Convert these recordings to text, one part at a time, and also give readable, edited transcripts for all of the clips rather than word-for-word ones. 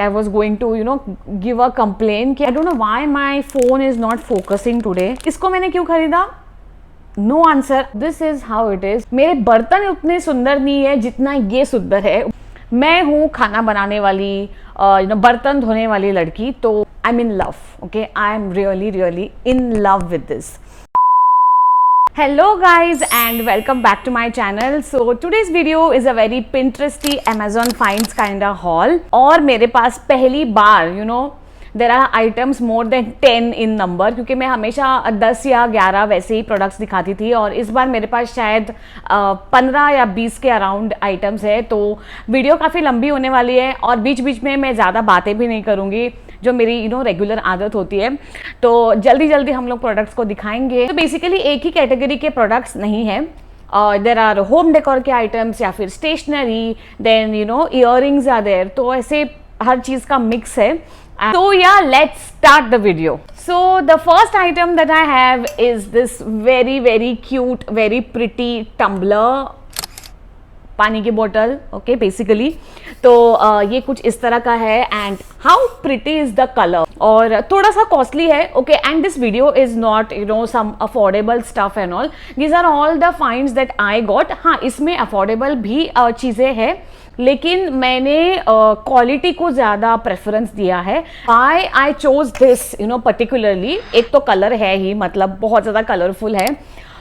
I was going to give a complaint कि I don't know why my phone is not focusing today. इसको मैंने क्यों खरीदा? No answer. This is how it is. मेरे बर्तन उतने सुंदर नहीं है जितना ये सुंदर है. मैं हूँ खाना बनाने वाली बर्तन धोने वाली लड़की, तो I am in love. Okay, I am really in love with this. Hello guys and welcome back to my channel. So today's video is a very Pinteresty Amazon finds kind of haul. और मेरे पास पहली बार there are items more than 10 in number, क्योंकि मैं हमेशा 10 या 11 वैसे ही products दिखाती थी और इस बार मेरे पास शायद 15 या 20 के अराउंड आइटम्स है. तो वीडियो काफ़ी लंबी होने वाली है और बीच बीच में मैं ज़्यादा बातें भी नहीं करूँगी, जो मेरी रेगुलर आदत होती है. तो जल्दी हम लोग प्रोडक्ट्स को दिखाएंगे. तो बेसिकली एक ही कैटेगरी के प्रोडक्ट्स नहीं है. देर आर होम डेकोर के आइटम्स या फिर stationery, then earrings are there. तो ऐसे हर चीज़ का मिक्स है. So yeah, let's start the video. So the first item that I have is this very cute, very pretty tumbler, पानी की बोतल. ओके, बेसिकली तो ये कुछ इस तरह का है and how pretty is the colour. और थोड़ा सा कॉस्टली है. Okay, and this video is not some affordable stuff and all. These are all the finds that I got. हाँ, इसमें अफोर्डेबल भी चीज़ें हैं, लेकिन मैंने क्वालिटी को ज़्यादा प्रेफरेंस दिया है. I chose this particularly. एक तो कलर है ही, मतलब बहुत ज़्यादा कलरफुल है.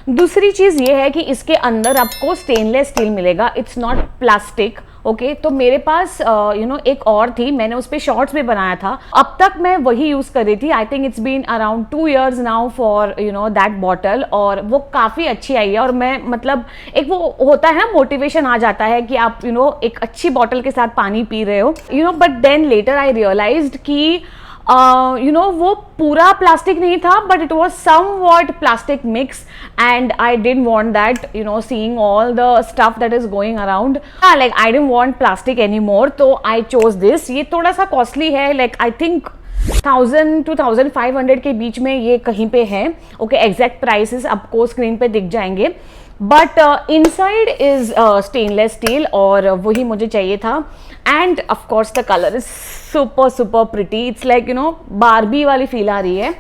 दूसरी चीज़ ये है कि इसके अंदर आपको स्टेनलेस स्टील मिलेगा, इट्स नॉट प्लास्टिक. ओके, तो मेरे पास एक और थी, मैंने उस पर शॉर्ट्स भी बनाया था. अब तक मैं वही यूज़ कर रही थी. I think it's been around 2 years now for that bottle, और वो काफ़ी अच्छी आई है. और मैं मतलब एक वो होता है ना, मोटिवेशन आ जाता है कि आप एक अच्छी बॉटल के साथ पानी पी रहे हो. But then later I realised कि वो पूरा प्लास्टिक नहीं था, but it was somewhat plastic mix and I didn't want that, seeing all the stuff that is going around. Like I didn't want plastic any more, तो I chose this. ये थोड़ा सा costly है, like I think 1000 to 1500 के बीच में ये कहीं पे है. ओके, एग्जैक्ट प्राइसेस आपको स्क्रीन पे दिख जाएंगे. But inside is stainless steel, और वही मुझे चाहिए था. End of course the colour is super pretty. It's like Barbie वाली फील आ रही है.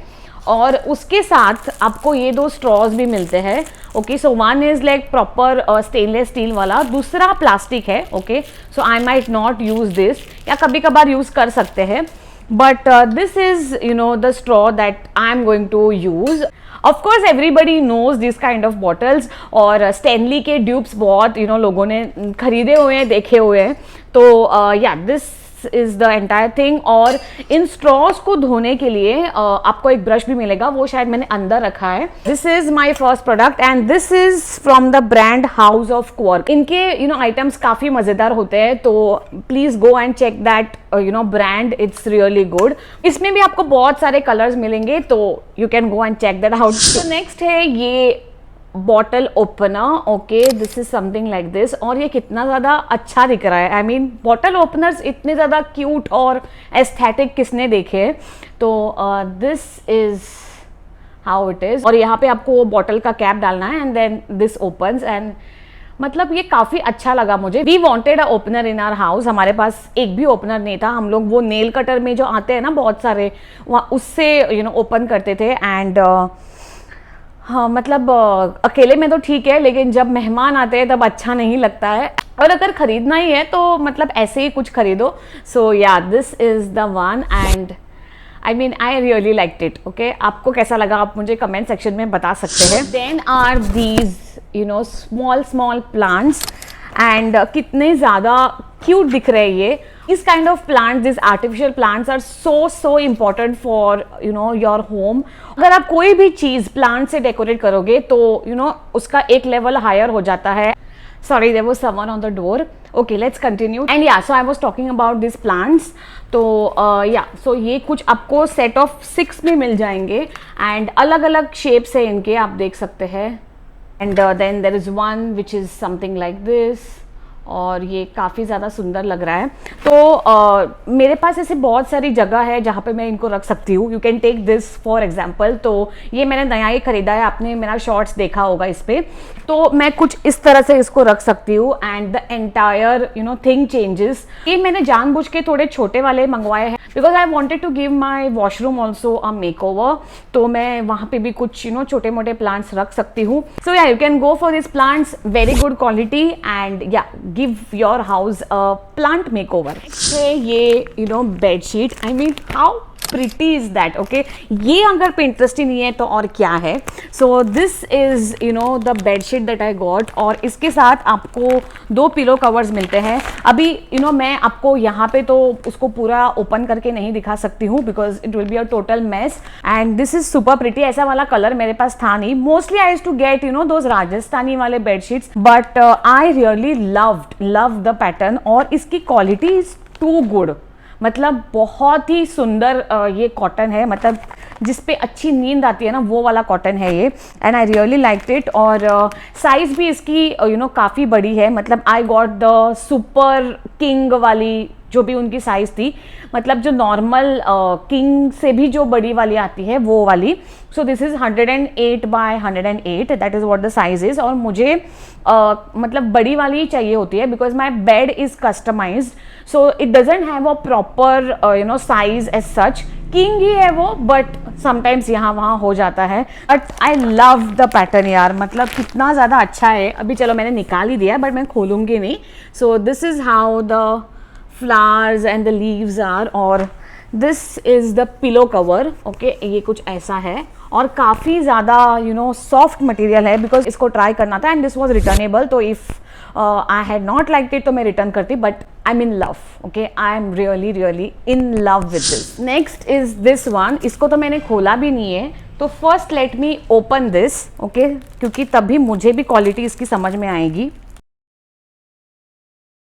और उसके साथ आपको ये 2 स्ट्रॉज भी मिलते हैं. Okay, so one is like proper stainless steel वाला, दूसरा प्लास्टिक है. Okay, so I might not use this, या कभी कभार यूज कर सकते हैं. But this is the straw that I am going to use. Of course everybody knows these kind of bottles, और Stanley के dupes बहुत लोगों ने खरीदे हुए हैं, देखे हुए हैं. तो yeah, this is the entire thing. और इन straws को धोने के लिए आपको एक ब्रश भी मिलेगा, वो शायद मैंने अंदर रखा है. This is my first product and this is from the brand House of Quark. इनके आइटम्स काफ़ी मज़ेदार होते हैं, तो please go and check that brand. It's really good. इसमें भी आपको बहुत सारे कलर्स मिलेंगे, तो you can go and check that out. तो नेक्स्ट है ये bottle opener. Okay, this is something like this. और ये कितना ज़्यादा अच्छा दिख रहा है. आई मीन बॉटल ओपनर्स इतने ज़्यादा क्यूट और एस्थेटिक किसने देखे. तो this is how it is. और यहाँ पे आपको वो बॉटल का कैप डालना है and then this opens. And मतलब ये काफ़ी अच्छा लगा मुझे. We wanted a opener in our house. हमारे पास एक भी ओपनर नहीं था. हम लोग वो नेल कटर में जो आते हैं ना बहुत सारे, वहाँ उससे ओपन करते थे. एंड हाँ, मतलब अकेले में तो ठीक है, लेकिन जब मेहमान आते हैं तब अच्छा नहीं लगता है. और अगर खरीदना ही है तो मतलब ऐसे ही कुछ खरीदो. सो या, this is the one and I mean I really liked it. Okay, आपको कैसा लगा आप मुझे कमेंट सेक्शन में बता सकते हैं. Then are these small plants and कितने ज़्यादा क्यूट दिख रहे हैं ये. इस kind of plants, this artificial plants are so important for your home. अगर आप कोई भी चीज़ प्लांट से डेकोरेट करोगे तो उसका एक लेवल हायर हो जाता है. Sorry, there was someone on the door. Okay, let's continue. And yeah, so I was talking about these plants. तो so ये कुछ आपको set of 6 में मिल जाएंगे and अलग अलग shapes है इनके, आप देख सकते हैं. And then there is one which is something like this. और ये काफ़ी ज़्यादा सुंदर लग रहा है। तो मेरे पास ऐसे बहुत सारी जगह है जहाँ पे मैं इनको रख सकती हूँ। You can take this for example. तो ये मैंने नया ही खरीदा है, आपने मेरा शॉर्ट्स देखा होगा इस पर। तो मैं कुछ इस तरह से इसको रख सकती हूँ and the entire thing changes. ये मैंने जानबूझ के थोड़े छोटे वाले मंगवाए हैं because I wanted to give my washroom also a makeover. तो मैं वहाँ पे भी कुछ छोटे मोटे प्लांट्स रख सकती हूँ। So yeah you can go for this plants, very good quality and yeah give your house a plant makeover. ये bedsheet, I mean how pretty is that, okay. ये अगर पिंटरेस्ट ही नहीं है तो और क्या है। सो this is the bedsheet that I got और इसके साथ आपको 2 पिलो कवर्स मिलते हैं। अभी मैं आपको यहाँ पे तो उसको पूरा ओपन करके नहीं दिखा सकती हूँ because it will be a total mess and this is super pretty. ऐसा वाला कलर मेरे पास था नहीं। Mostly I used to get those Rajasthani वाले bedsheets but I really love the pattern और इसकी क्वालिटी इज टू गुड। मतलब बहुत ही सुंदर ये कॉटन है, मतलब जिस पे अच्छी नींद आती है ना वो वाला कॉटन है ये and I really like it. और साइज भी इसकी काफ़ी बड़ी है। मतलब I got the super king वाली जो भी उनकी साइज़ थी, मतलब जो नॉर्मल किंग से भी जो बड़ी वाली आती है वो वाली। So this is 108 by 108, that is what the size is. और मुझे मतलब बड़ी वाली ही चाहिए होती है because my bed is customised, so it doesn't have a proper size as such. King ही है वो बट समटाइम्स यहाँ वहाँ हो जाता है। But I love the pattern यार, मतलब कितना ज़्यादा अच्छा है। अभी चलो मैंने निकाल ही दिया बट मैं खोलूँगी नहीं। सो this is how the flowers and the leaves are और this is the pillow cover, okay। ये कुछ ऐसा है और काफ़ी ज़्यादा सॉफ्ट मटेरियल है बिकॉज इसको ट्राई करना था एंड दिस वॉज रिटर्नेबल। तो if I had not like it तो मैं रिटर्न करती but I am in love, okay. I am really in love with this. Next is this one. इसको तो मैंने खोला भी नहीं है तो first let me open this, okay, क्योंकि तभी मुझे भी क्वालिटी इसकी समझ में आएगी।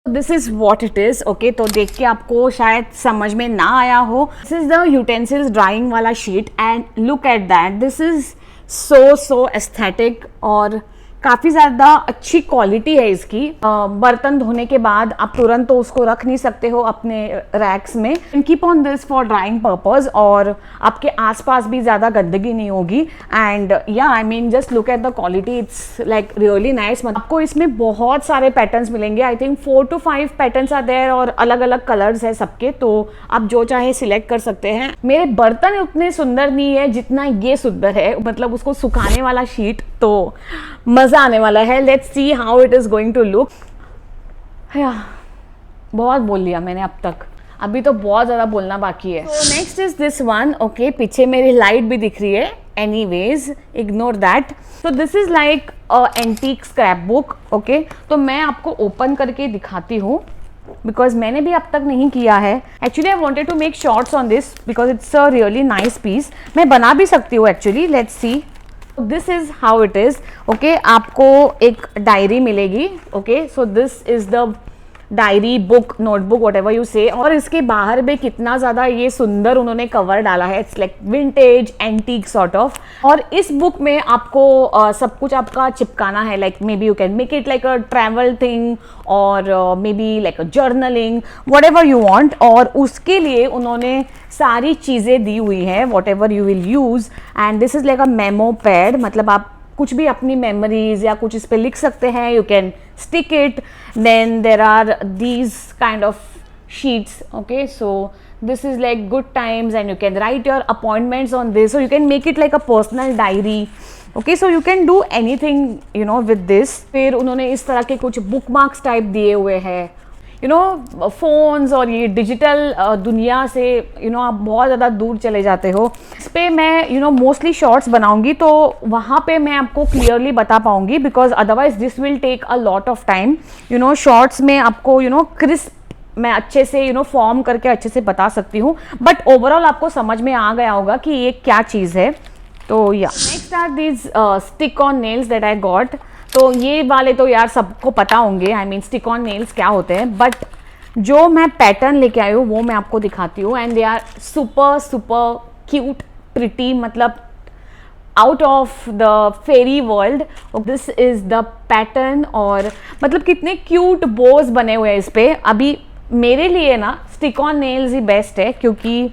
This is what it is, okay. तो देख के आपको शायद समझ में ना आया हो। This is the utensils drawing वाला sheet and look at that, this is so aesthetic और काफ़ी ज़्यादा अच्छी क्वालिटी है इसकी। बर्तन धोने के बाद आप तुरंत तो उसको रख नहीं सकते हो अपने रैक्स में। Keep on this for drawing purpose और आपके आसपास भी ज़्यादा गंदगी नहीं होगी एंड या I mean just look at the quality, it's like really nice. आपको इसमें बहुत सारे पैटर्न्स मिलेंगे, I think 4 to 5 patterns are there और अलग अलग कलर्स है सबके, तो आप जो चाहे सिलेक्ट कर सकते हैं। मेरे बर्तन उतने सुंदर नहीं है जितना ये सुंदर है, मतलब उसको सुखाने वाला शीट, तो मज़ा आने वाला है। Let's see how it is going to look. बहुत बोल लिया मैंने अब तक, अभी तो बहुत ज़्यादा बोलना बाकी है। तो next is this one, okay. पीछे मेरी लाइट भी दिख रही है, एनीवेज इग्नोर दैट। तो this is like antique scrap book, okay. तो मैं आपको ओपन करके दिखाती हूँ बिकॉज मैंने भी अब तक नहीं किया है। Actually I wanted to make shorts on this because it's a really nice piece. मैं बना भी सकती हूँ actually, let's see. This is how it is, okay. आपको एक डायरी मिलेगी, okay. So this is the diary, book, notebook, whatever you say. और इसके बाहर भी कितना ज़्यादा ये सुंदर उन्होंने कवर डाला है, it's like vintage antique sort of. और इस बुक में आपको सब कुछ आपका चिपकाना है, like maybe you can make it like a travel thing और maybe like a journaling, whatever you want. और उसके लिए उन्होंने सारी चीज़ें दी हुई हैं, whatever you will use. And this is like a memo pad, मतलब आप कुछ भी अपनी मेमोरीज या कुछ इस पे लिख सकते हैं, you can stick it. Then there are these kind of sheets, okay. So this is like good times and you can write your appointments on this, और you can make it like a personal diary, okay. So you can do anything with this. फिर उन्होंने इस तरह के कुछ book marks type दिए हुए हैं, फोन्स और ये डिजिटल दुनिया से आप बहुत ज़्यादा दूर चले जाते हो। इस पर मैं मोस्टली शॉर्ट्स बनाऊंगी तो वहाँ पे मैं आपको क्लियरली बता पाऊंगी because otherwise this will take a lot of time. Shorts में आपको क्रिस्प मैं अच्छे से फॉर्म करके अच्छे से बता सकती हूँ, बट ओवरऑल आपको समझ में आ गया होगा कि ये क्या चीज़ है। तो या next are these stick on nails that I got. तो ये वाले तो यार सबको पता होंगे, I mean stick on nails क्या होते हैं, बट जो मैं पैटर्न लेके आई हूँ वो मैं आपको दिखाती हूँ। And they are super cute pretty, मतलब out of the fairy world. This is the pattern. और मतलब कितने क्यूट बोज बने हुए हैं इस पे. अभी मेरे लिए ना stick on nails he best है, क्योंकि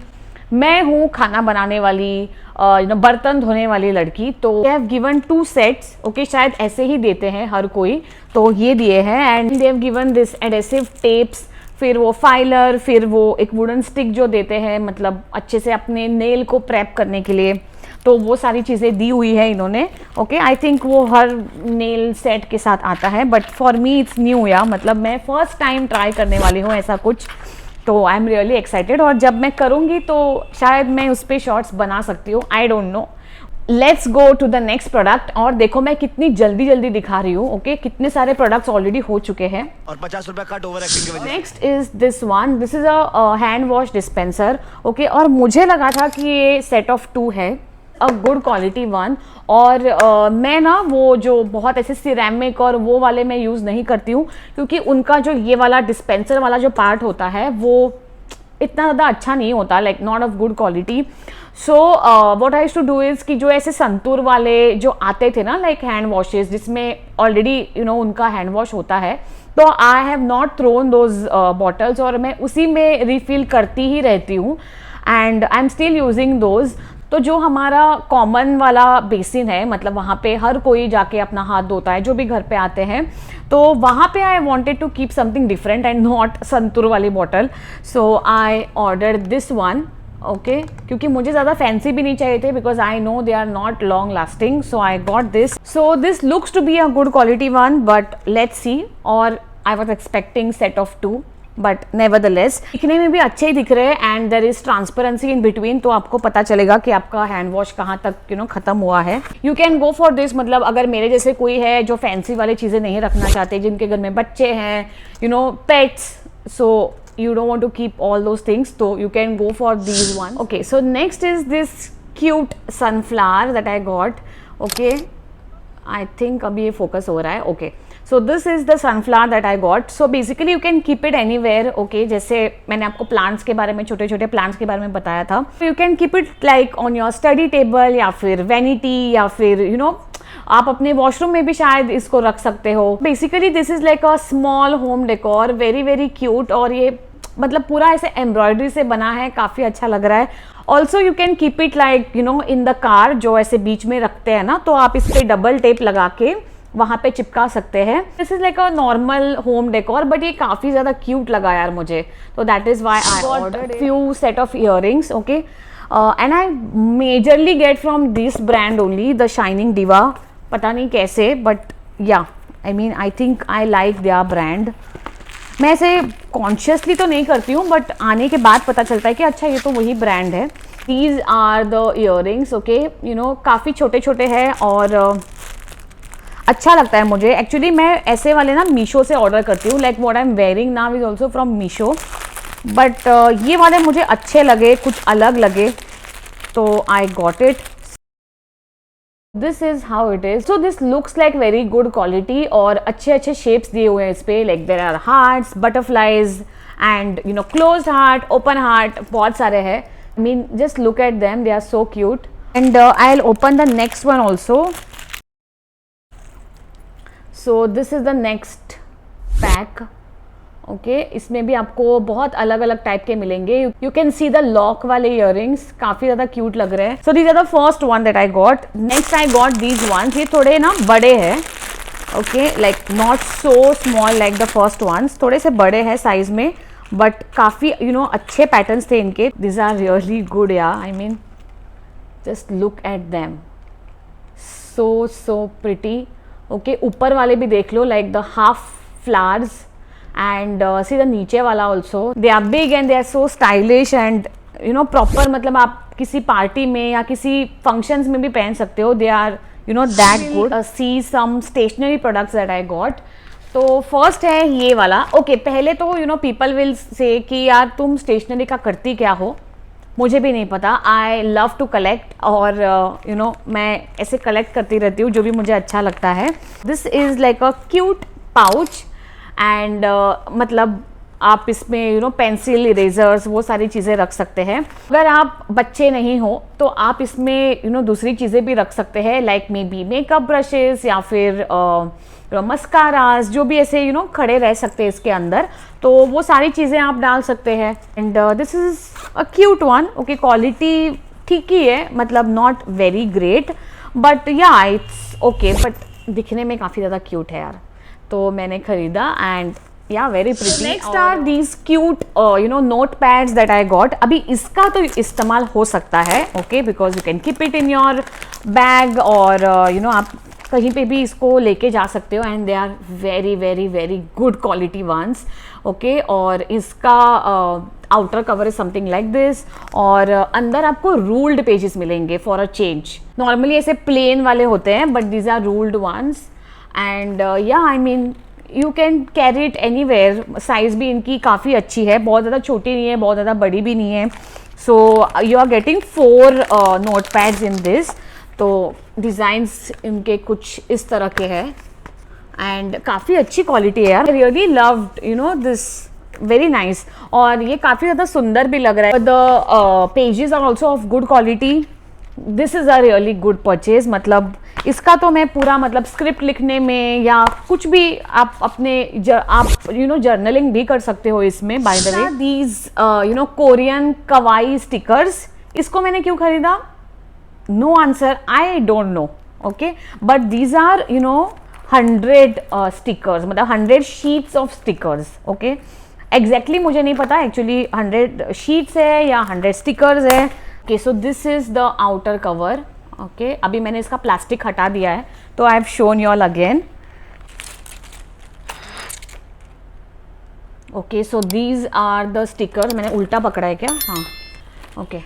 मैं हूँ खाना बनाने वाली, बर्तन धोने वाली लड़की. तो they have given 2 sets. Okay, शायद ऐसे ही देते हैं हर कोई. तो ये दिए हैं and they have given this adhesive tapes, फिर वो फाइलर, फिर वो एक वुडन स्टिक जो देते हैं, मतलब अच्छे से अपने नेल को प्रेप करने के लिए. तो वो सारी चीज़ें दी हुई है इन्होंने. ओके, आई थिंक वो हर नेल सेट के साथ आता है, but for me it's new. या मतलब मैं फर्स्ट टाइम ट्राई करने वाली हूँ ऐसा कुछ. तो आई एम रियली एक्साइटेड. और जब मैं करूँगी तो शायद मैं उस पर शॉर्ट्स बना सकती हूँ, I don't know. Let's go to the next product. और देखो मैं कितनी जल्दी जल्दी दिखा रही हूँ. ओके, कितने सारे प्रोडक्ट्स ऑलरेडी हो चुके हैं और 50 रुपए कट ओवर एक्टिंग की वजह से. Next is this one. This is a hand wash dispenser. Okay, और मुझे लगा था कि ये सेट ऑफ 2 है, अ गुड क्वालिटी वन. और मैं ना वो जो बहुत ऐसे सिरेमिक और वो वाले मैं यूज़ नहीं करती हूँ, क्योंकि उनका जो ये वाला डिस्पेंसर वाला जो पार्ट होता है वो इतना ज़्यादा अच्छा नहीं होता, like not of good quality. So what I used to do is कि जो ऐसे संतूर वाले जो आते थे ना, लाइक हैंड वॉशेस जिसमें ऑलरेडी उनका हैंड वॉश होता है, तो I have not thrown those bottles, और मैं उसी में रिफिल करती ही रहती हूँ and I am still using those. तो जो हमारा कॉमन वाला बेसिन है, मतलब वहाँ पे हर कोई जाके अपना हाथ धोता है जो भी घर पे आते हैं, तो वहाँ पे I wanted to keep something different and not Santoor वाली bottle. So I order this one. Okay, क्योंकि मुझे ज़्यादा फैंसी भी नहीं चाहिए थे, because I know they are not long lasting. So I got this. So this looks to be a good quality one, but let's see. और I was expecting set of 2, but nevertheless दिखने में भी अच्छे ही दिख रहे हैं and there is transparency in between. तो आपको पता चलेगा कि आपका हैंड वॉश कहाँ तक खत्म हुआ है. You can go for this. मतलब अगर मेरे जैसे कोई है जो फैंसी वाली चीज़ें नहीं रखना चाहते, जिनके घर में बच्चे हैं, pets, so you don't want to keep all those things, so you can go for these one. Okay, so next is this cute sunflower that I got. Okay, I think abhi ye focus ho raha hai. Okay, so this is the sunflower that I got. So basically you can keep it anywhere. Okay, जैसे मैंने आपको plants के बारे में, छोटे छोटे plants के बारे में बताया था, you can keep it like on your study table या फिर vanity या फिर आप अपने वॉशरूम में भी शायद इसको रख सकते हो. Basically this is like a small home decor, very very cute. और ये मतलब पूरा ऐसे एम्ब्रॉयडरी से बना है, काफ़ी अच्छा लग रहा है. Also you can keep it like in the car, जो ऐसे बीच में रखते हैं ना, तो आप इस पर डबल टेप लगा के वहाँ पे चिपका सकते हैं. This is like a normal home decor, but ये काफ़ी ज़्यादा क्यूट लगा यार मुझे. तो that is why I ordered few set of earrings. Okay, and I majorly get from this brand only, the shining diva. पता नहीं कैसे, बट या I mean I think I like their brand. मैं ऐसे कॉन्शियसली तो नहीं करती हूँ, बट आने के बाद पता चलता है कि अच्छा ये तो वही ब्रांड है. These are the earrings. Okay, काफ़ी छोटे छोटे हैं और अच्छा लगता है मुझे. एक्चुअली मैं ऐसे वाले ना मीशो से ऑर्डर करती हूँ, like what I am wearing now is also from Meesho, but ये वाले मुझे अच्छे लगे, कुछ अलग लगे, तो I got it. This is how it is. So this looks like very good quality और अच्छे अच्छे shapes दिए हुए हैं इस पे, like there are hearts, butterflies and closed heart, open heart, बहुत सारे हैं. I mean just look at them, they are so cute. And I'll open the next one also. So this is the next pack. Okay, इसमें भी आपको बहुत अलग अलग type के मिलेंगे. You can see the lock वाले इयररिंग्स, काफी ज्यादा क्यूट लग रहे हैं. So these are the first one that I got. Next I got these ones. ये थोड़े ना बड़े हैं. Okay, like not so small like the first ones, थोड़े से बड़े हैं साइज में, बट काफी अच्छे पैटर्न्स थे इनके. These are really good. Yeah I mean just look at them, so pretty. Okay, ऊपर वाले भी देख लो, like the half flowers. And see the नीचे वाला also, they are big and they are so stylish and proper. मतलब आप किसी पार्टी में या किसी फंक्शंस में भी पहन सकते हो. They are that good. See some stationery products that I got. तो फर्स्ट है ये वाला. ओके, पहले तो पीपल विल से कि यार तुम स्टेशनरी का करती क्या हो. मुझे भी नहीं पता. आई लव टू कलेक्ट और मैं ऐसे कलेक्ट करती रहती हूँ जो भी मुझे अच्छा लगता है. This is like a cute pouch and मतलब आप इसमें पेंसिल, इरेजर्स, वो सारी चीज़ें रख सकते हैं। अगर आप बच्चे नहीं हो तो आप इसमें दूसरी चीज़ें भी रख सकते हैं, like may be makeup brushes या फिर मस्कारास, जो भी ऐसे खड़े रह सकते हैं इसके अंदर, तो वो सारी चीज़ें आप डाल सकते हैं। And this is a cute one. Okay, quality ठीक ही है, मतलब नॉट वेरी ग्रेट, बट या इट्स ओके, बट दिखने में काफ़ी ज़्यादा क्यूट है यार, तो मैंने खरीदा। And yeah very pretty. Next are these cute note pads that I got. अभी इसका तो इस्तेमाल हो सकता है, okay, because you can keep it in your bag, और आप कहीं पे भी इसको लेके जा सकते हो, and they are very very very good quality ones, okay. और इसका outer cover is something like this, और अंदर आपको रूल्ड पेजेस मिलेंगे फॉर अ चेंज। नॉर्मली ऐसे प्लेन वाले होते हैं, but these are ruled ones, and या I mean you can carry it anywhere. Size भी इनकी काफ़ी अच्छी है, बहुत ज़्यादा छोटी नहीं है, बहुत ज़्यादा बड़ी भी नहीं है। So you are getting 4 note pads in this. तो डिज़ाइंस इनके कुछ इस तरह के हैं, एंड काफ़ी अच्छी क्वालिटी है यार। Really loved this, very nice. और ये काफ़ी ज़्यादा सुंदर भी लग रहा है। The pages are also of good quality. This is a really good purchase. मतलब इसका तो मैं पूरा, मतलब स्क्रिप्ट लिखने में या कुछ भी आप अपने आप जर्नलिंग भी कर सकते हो इसमें। By the way, these Korean kawaii stickers, इसको मैंने क्यों खरीदा? No answer, I don't know, okay, but these are 100 stickers, मतलब 100 sheets of stickers, okay. Exactly मुझे नहीं पता एक्चुअली 100 शीट्स है या 100 स्टिकर्स है। Okay, so this is the outer cover, okay. अभी मैंने इसका प्लास्टिक हटा दिया है, तो I have shown you all again. Okay, so these are the stickers. मैंने उल्टा पकड़ा है क्या? हाँ, okay.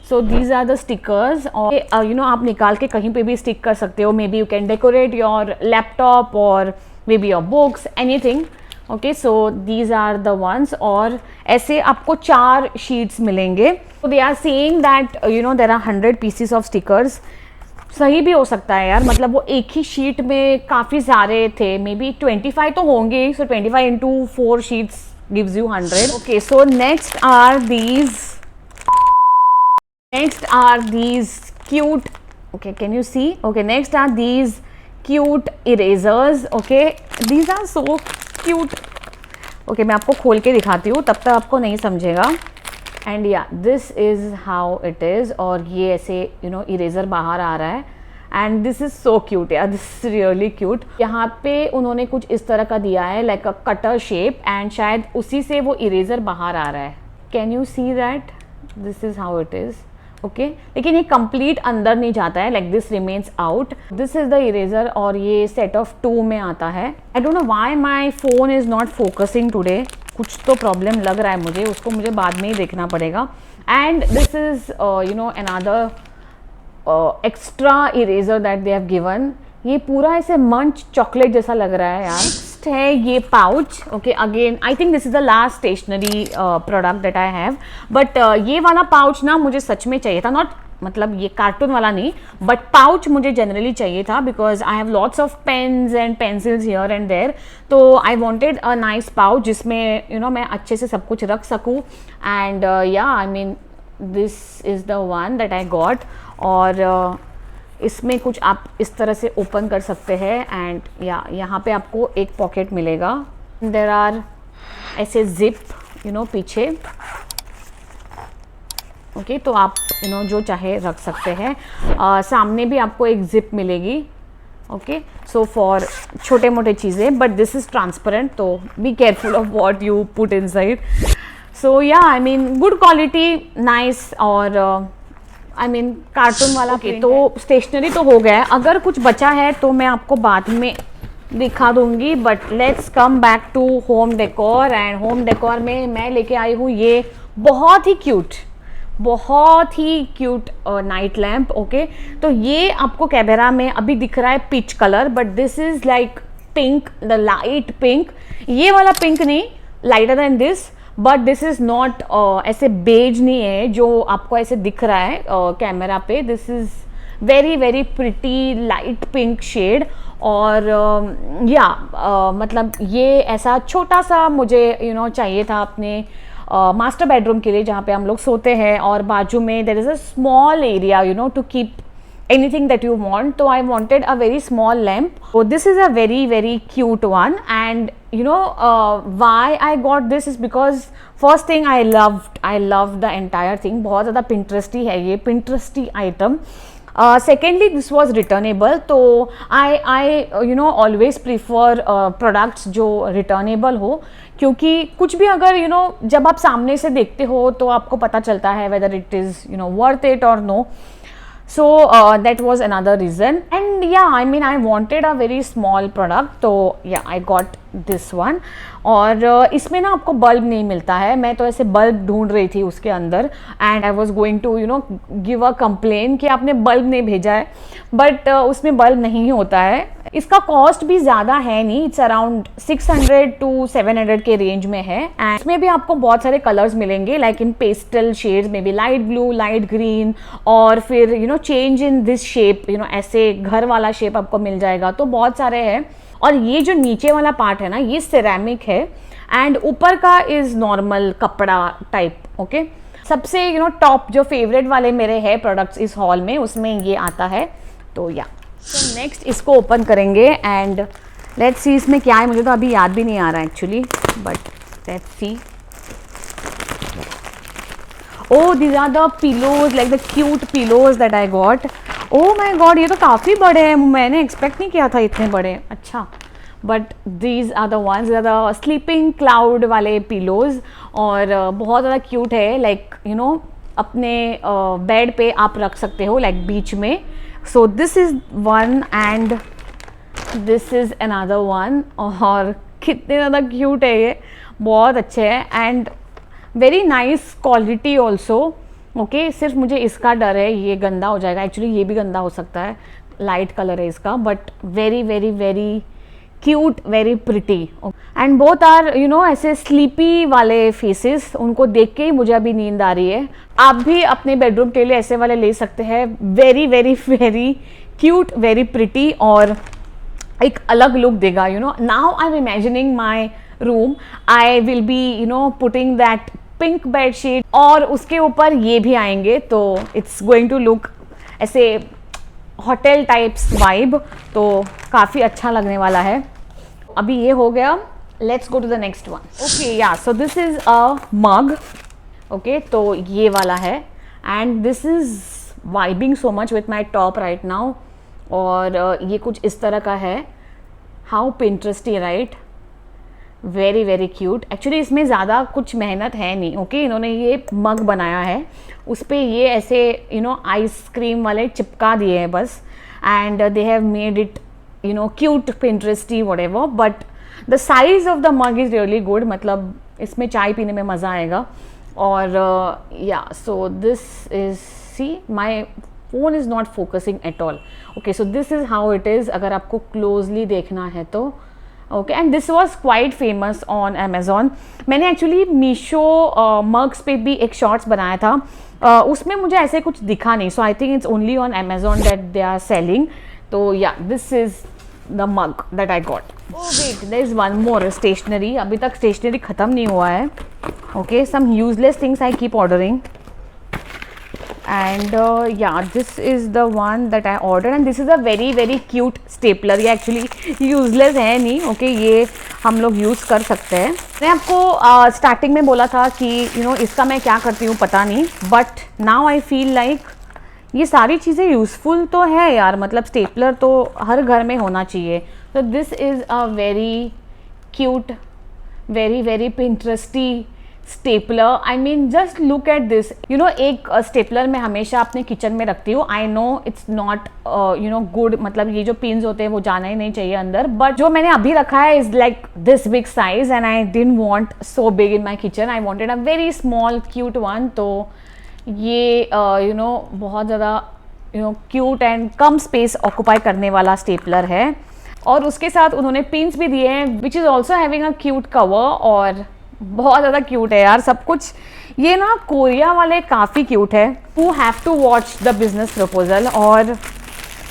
So these are the stickers, और आप निकाल के कहीं पे भी स्टिक कर सकते हो। Maybe you can decorate your laptop और maybe your books, anything, okay. So these are the ones, और ऐसे आपको 4 शीट्स मिलेंगे। तो they are saying that there are 100 pieces of stickers. सही भी हो सकता है यार, मतलब वो एक ही शीट में काफ़ी सारे थे, मे बी 25 तो होंगे। So 25 into 4 sheets gives you 100। Okay, so next are these cute, okay, can you see? Okay, next are these cute erasers, okay, these are so cute. Okay, मैं आपको खोल के दिखाती हूँ, तब तक आपको नहीं समझेगा। एंड या this is how it is, और ये ऐसे इरेजर बाहर आ रहा है, and this is so cute यार, दिस इज रियली क्यूट। यहाँ पे उन्होंने कुछ इस तरह का दिया है, like a cutter shape, and शायद उसी से वो इरेजर बाहर आ रहा है। Can you see that? This is how it is, okay. लेकिन ये कंप्लीट अंदर नहीं जाता है, like this remains out. This is the eraser, और ये सेट ऑफ 2 में आता है। आई don't know why my phone is not focusing today, कुछ तो प्रॉब्लम लग रहा है मुझे, उसको मुझे बाद में ही देखना पड़ेगा। And this is another extra eraser that they have given. ये पूरा ऐसे मंच चॉकलेट जैसा लग रहा है यार। है ये pouch, okay. Again I think this is the last stationery product that I have, but ये वाला पाउच ना मुझे सच में चाहिए था, नॉट मतलब ये कार्टून वाला नहीं, बट पाउच मुझे जनरली चाहिए था, because I have lots of pens and pencils here and there. तो I wanted a nice pouch जिसमें मैं अच्छे से सब कुछ रख सकूँ। एंड या I mean this is the one that I got, और इसमें कुछ आप इस तरह से ओपन कर सकते हैं, एंड या यहाँ पे आपको एक पॉकेट मिलेगा। देयर आर ऐसे जिप पीछे, ओके। तो आप जो चाहे रख सकते हैं। सामने भी आपको एक जिप मिलेगी, ओके। सो फॉर छोटे मोटे चीज़ें, बट दिस इज़ ट्रांसपेरेंट, तो be careful of what you put inside. So yeah I mean good quality, nice, और आई मीन कार्टून वाला। okay, तो स्टेशनरी तो हो गया है। अगर कुछ बचा है तो मैं आपको बाद में दिखा दूंगी, but let's come back to home decor. And home decor में मैं लेके आई हूँ ये बहुत ही क्यूट नाइट लैम्प, ओके। तो ये आपको कैमरा में अभी दिख रहा है peach colour, but this is like pink, the light pink. ये वाला पिंक नहीं, lighter than this, but this is not ऐसे बेज नहीं है जो आपको ऐसे दिख रहा है कैमरा पे। This is very very pretty light pink shade. और मतलब ये ऐसा छोटा सा मुझे चाहिए था अपने मास्टर बेडरूम के लिए, जहाँ पे हम लोग सोते हैं, और बाजू में there is a small area to keep anything that you want. So I wanted a very small lamp. So this is a very very cute one, and why I got this is because first thing I loved the entire thing. बहुत ज़्यादा Pinteresty है ये, Pinteresty item. Secondly, this was returnable, तो I always prefer products जो returnable हो, क्योंकि कुछ भी अगर जब आप सामने से देखते हो तो आपको पता चलता है whether it is worth it or no. So that was another reason, and I mean I wanted a very small product, so I got this one. और इसमें ना आपको बल्ब नहीं मिलता है, मैं तो ऐसे बल्ब ढूंढ रही थी उसके अंदर, and I was going to give a complain कि आपने बल्ब नहीं भेजा है, बट उसमें बल्ब नहीं होता है। इसका कॉस्ट भी ज़्यादा है नहीं, इट्स अराउंड 600 to 700 के रेंज में है, एंड इसमें भी आपको बहुत सारे कलर्स मिलेंगे, लाइक इन पेस्टल शेड्स में भी, लाइट ब्लू, लाइट ग्रीन, और फिर चेंज इन दिस शेप, ऐसे घर वाला शेप आपको मिल जाएगा, तो बहुत सारे हैं। और ये जो नीचे वाला पार्ट है ना, ये सिरेमिक है, एंड ऊपर का इज नॉर्मल कपड़ा टाइप। ओके, सबसे टॉप जो फेवरेट वाले मेरे है प्रोडक्ट्स इस हॉल में, उसमें ये आता है। तो तो नेक्स्ट इसको ओपन करेंगे, एंड लेट्स सी इसमें क्या है। मुझे तो अभी याद भी नहीं आ रहा actually, but let's C. Oh, these are the pillows, like the cute pillows that I got. Oh my god, ये तो काफ़ी बड़े हैं, मैंने एक्सपेक्ट नहीं किया था इतने बड़े। अच्छा, but these are the ones, these are the sleeping cloud वाले pillows, और बहुत ज़्यादा क्यूट है, लाइक अपने बेड पे आप रख सकते हो, लाइक बीच में। सो this is one and this is another one, और कितने ज़्यादा क्यूट है ये, बहुत अच्छे हैं, and very nice quality also. Okay, सिर्फ मुझे इसका डर है ये गंदा हो जाएगा, एक्चुअली ये भी गंदा हो सकता है, लाइट कलर है इसका, but very very very cute, very pretty, and both are ऐसे स्लीपी वाले फेसेस, उनको देख के ही मुझे अभी नींद आ रही है। आप भी अपने बेडरूम के लिए ऐसे वाले ले सकते हैं, very very very cute, very pretty, और एक अलग लुक देगा। Now I am imagining my room, I will be putting that pink bedsheet, और उसके ऊपर ये भी आएंगे, तो इट्स गोइंग टू लुक ऐसे होटल टाइप्स वाइब, तो काफ़ी अच्छा लगने वाला है। अभी ये हो गया, let's go to the next one. Okay, so this is a mug. Okay, तो ये वाला है, and this is vibing so much with my top right now, और ये कुछ इस तरह का है। How Pinteresty, right? Very very cute. Actually इसमें ज़्यादा कुछ मेहनत है नहीं। ओके, इन्होंने ये मग बनाया है, उस पर ये ऐसे आइसक्रीम वाले चिपका दिए हैं बस, and they have made it cute, Pinteresty, whatever, but the size of the mug is really good, मतलब इसमें चाय पीने में मज़ा आएगा। और so this is, see my phone is not focusing at all. Okay, so this is how it is, अगर आपको क्लोजली देखना है तो। Okay, and this was quite famous on Amazon. मैंने एक्चुअली मीशो मग्स पे भी एक शॉर्ट्स बनाया था, उसमें मुझे ऐसे कुछ दिखा नहीं, so I think it's only on Amazon that they are selling. तो this is the mug that I got. Oh wait, there is one more stationery, अभी तक स्टेशनरी ख़त्म नहीं हुआ है। Okay, some useless things I keep ordering, and this is the one that I ordered, and this is a very very cute stapler। ये actually useless है नहीं, okay, ये हम लोग यूज़ कर सकते हैं। मैं आपको स्टार्टिंग में बोला था कि इसका मैं क्या करती हूँ पता नहीं, but now I feel like ये सारी चीज़ें यूज़फुल तो है यार, मतलब स्टेपलर तो हर घर में होना चाहिए। तो this is a very cute, very very pinteresty stapler. I mean just look at this. एक स्टेपलर मैं हमेशा अपने किचन में रखती हूँ। I know it's not good, मतलब ये जो पिन्स होते हैं वो जाना ही नहीं चाहिए अंदर, बट जो मैंने अभी रखा है is like this big size, and I didn't want so big in my kitchen, I wanted a very small cute one. तो ये बहुत ज़्यादा cute and come space occupy करने वाला स्टेपलर है, और उसके साथ उन्होंने पिन्स भी दिए हैं, which is also having a cute cover, और बहुत ज़्यादा क्यूट है यार सब कुछ। ये ना कोरिया वाले काफ़ी क्यूट है, you have to watch the business proposal. और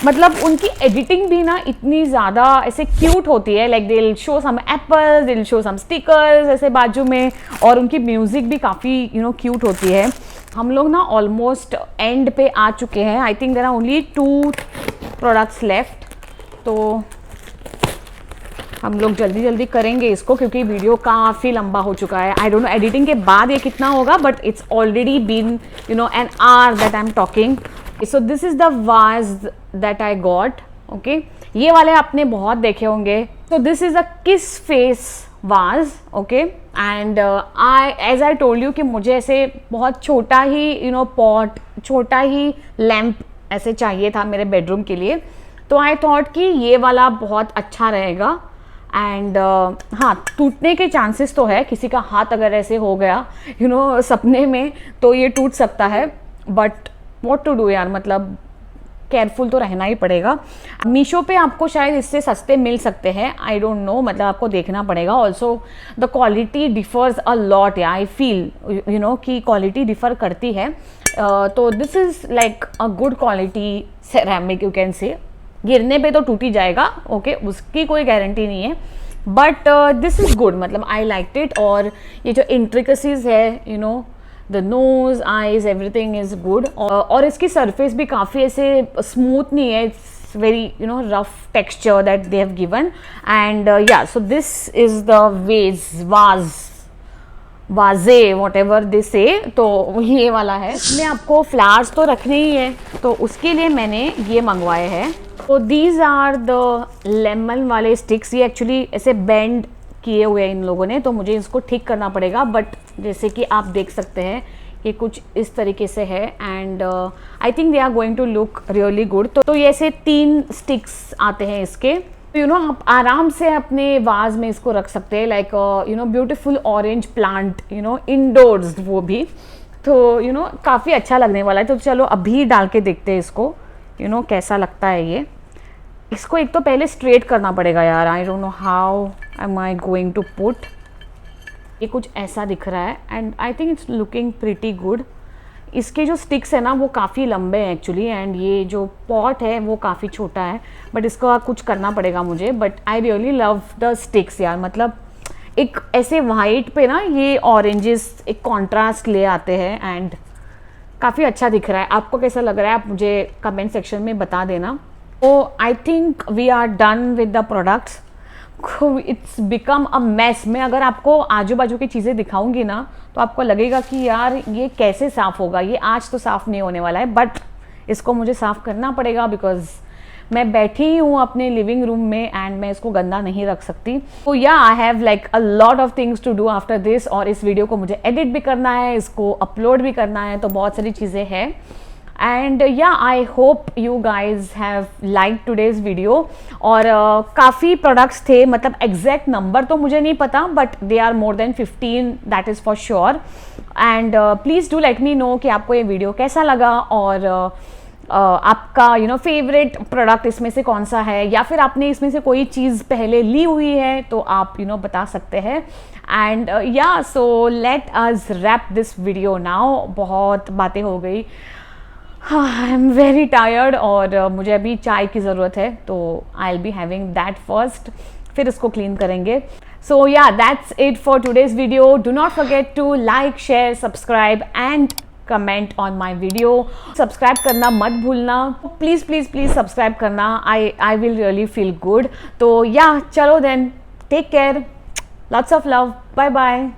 मतलब उनकी एडिटिंग भी ना इतनी ज़्यादा ऐसे क्यूट होती है, like they will show some apples, they will show some stickers ऐसे बाजू में, और उनकी म्यूज़िक भी काफ़ी क्यूट होती है। हम लोग ना ऑलमोस्ट एंड पे आ चुके हैं, I think there are only 2 products left, तो हम लोग जल्दी जल्दी करेंगे इसको क्योंकि वीडियो काफ़ी लंबा हो चुका है। आई डोंट नो एडिटिंग के बाद ये कितना होगा, but it's already been an hour that I am talking. So this is the vase that I got. Okay, ये वाले आपने बहुत देखे होंगे। सो this is a kiss face vase. Okay, and as I told you कि मुझे ऐसे बहुत छोटा ही पॉट, छोटा ही लैम्प ऐसे चाहिए था मेरे बेडरूम के लिए, तो आई थॉट कि ये वाला बहुत अच्छा रहेगा। एंड हाँ, टूटने के चांसेस तो है, किसी का हाथ अगर ऐसे हो गया सपने में तो ये टूट सकता है, बट व्हाट टू डू यार, मतलब केयरफुल तो रहना ही पड़ेगा। मीशो पे आपको शायद इससे सस्ते मिल सकते हैं, आई डोंट नो, मतलब आपको देखना पड़ेगा। Also the quality differs a lot, या आई फील कि क्वालिटी डिफर करती है। तो this is like a good quality ceramic, you can say. गिरने पे तो टूट ही जाएगा, ओके, उसकी कोई गारंटी नहीं है, बट दिस इज़ गुड, मतलब आई लाइक इट। और ये जो इंट्रिकसीज है the nose, eyes, everything is good. और इसकी सरफेस भी काफ़ी ऐसे स्मूथ नहीं है, it's very rough texture that they have given. And या, सो दिस इज़ द वाजे वॉट एवर दिस से, तो ये वाला है। इसमें आपको फ्लावर्स तो रखने ही है, तो उसके लिए मैंने ये मंगवाए हैं। तो दीज आर द लेमन वाले स्टिक्स। ये एक्चुअली ऐसे बेंड किए हुए हैं इन लोगों ने, तो मुझे इसको ठीक करना पड़ेगा, बट जैसे कि आप देख सकते हैं ये कुछ इस तरीके से है, and I think they are going to look really good. तो ये ऐसे 3 स्टिक्स आते हैं इसके, आप आराम से अपने वाज में इसको रख सकते हैं, like beautiful orange plant indoors, वो भी तो काफ़ी अच्छा लगने वाला है। तो चलो अभी डाल के देखते हैं इसको कैसा लगता है ये। इसको एक तो पहले स्ट्रेट करना पड़ेगा यार, I don't know how am I going to put. ये कुछ ऐसा दिख रहा है, and I think it's looking pretty good. इसके जो स्टिक्स है ना वो काफ़ी लंबे हैं एक्चुअली, एंड ये जो पॉट है वो काफ़ी छोटा है, बट इसको कुछ करना पड़ेगा मुझे। But I really love the sticks यार, मतलब एक ऐसे वाइट पे ना ये ऑरेंजेस एक कॉन्ट्रास्ट ले आते हैं, एंड काफ़ी अच्छा दिख रहा है। आपको कैसा लग रहा है आप मुझे कमेंट सेक्शन में बता देना। तो I think we are done with the products. It's become a mess. मैं अगर आपको आजू बाजू की चीज़ें दिखाऊंगी ना तो आपको लगेगा कि यार ये कैसे साफ़ होगा, ये आज तो साफ़ नहीं होने वाला है, बट इसको मुझे साफ़ करना पड़ेगा बिकॉज मैं बैठी ही हूँ अपने लिविंग रूम में, एंड मैं इसको गंदा नहीं रख सकती। तो yeah I have like a lot of things to do after this, और इस वीडियो को मुझे एडिट भी करना है, इसको अपलोड भी करना है, तो बहुत सारी चीज़ें हैं। एंड या, I hope you guys have like today's video. और काफ़ी प्रोडक्ट्स थे, मतलब एग्जैक्ट नंबर तो मुझे नहीं पता, but they are more than 15, that is for sure. And please do let me know कि आपको ये वीडियो कैसा लगा, और आपका फेवरेट प्रोडक्ट इसमें से कौन सा है, या फिर आपने इसमें से कोई चीज़ पहले ली हुई है तो आप बता सकते हैं। एंड या, so let us wrap this video now. बहुत बातें हो गई, आई एम वेरी टायर्ड, और मुझे अभी चाय की ज़रूरत है, तो I will be having that first, फिर इसको क्लीन करेंगे। So yeah, that's it for today's video. Do not forget to like, share, subscribe and comment on my video. Subscribe करना मत भूलना, प्लीज़ प्लीज़ प्लीज़ सब्सक्राइब करना, I will really feel good. तो yeah, चलो then, take care, lots of love, bye bye.